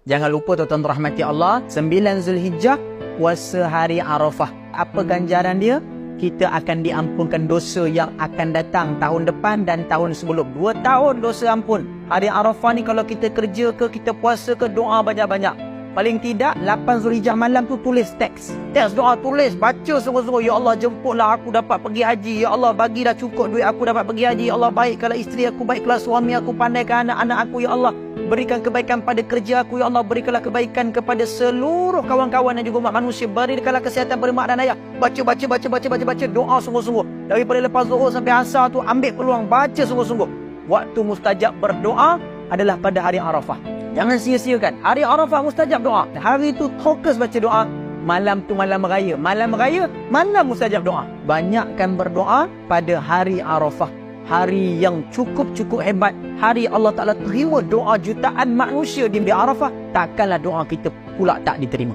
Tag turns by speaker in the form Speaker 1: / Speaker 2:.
Speaker 1: Jangan lupa tuan-tuan rahmati Allah, 9 Zulhijjah, puasa hari Arafah. Apa ganjaran dia? Kita akan diampunkan dosa yang akan datang tahun depan dan tahun sebelum. 2 tahun dosa ampun. Hari Arafah ni kalau kita kerja ke, kita puasa ke, doa banyak-banyak. Paling tidak 8 Zulhijjah malam tu tulis teks. Teks doa, tulis, baca sungguh-sungguh. Ya Allah, jemputlah aku dapat pergi haji. Ya Allah, bagilah cukup duit aku dapat pergi haji. Ya Allah, baikkanlah isteri aku, baiklah suami aku, pandaikan anak-anak aku. Ya Allah, berikan kebaikan pada kerja aku. Ya Allah, berikanlah kebaikan kepada seluruh kawan-kawan dan juga umat manusia. Berikanlah kesihatan pada mak dan ayah. Baca doa sungguh-sungguh. Daripada lepas zuhur sampai asar tu, ambil peluang baca sungguh-sungguh. Waktu mustajab berdoa adalah pada hari Arafah. Jangan sia-siakan. Hari Arafah mustajab doa. Hari itu fokus baca doa. Malam tu malam raya. Malam raya, malam mustajab doa. Banyakkan berdoa pada hari Arafah. Hari yang cukup-cukup hebat. Hari Allah Ta'ala terima doa jutaan manusia di Arafah. Takkanlah doa kita pula tak diterima.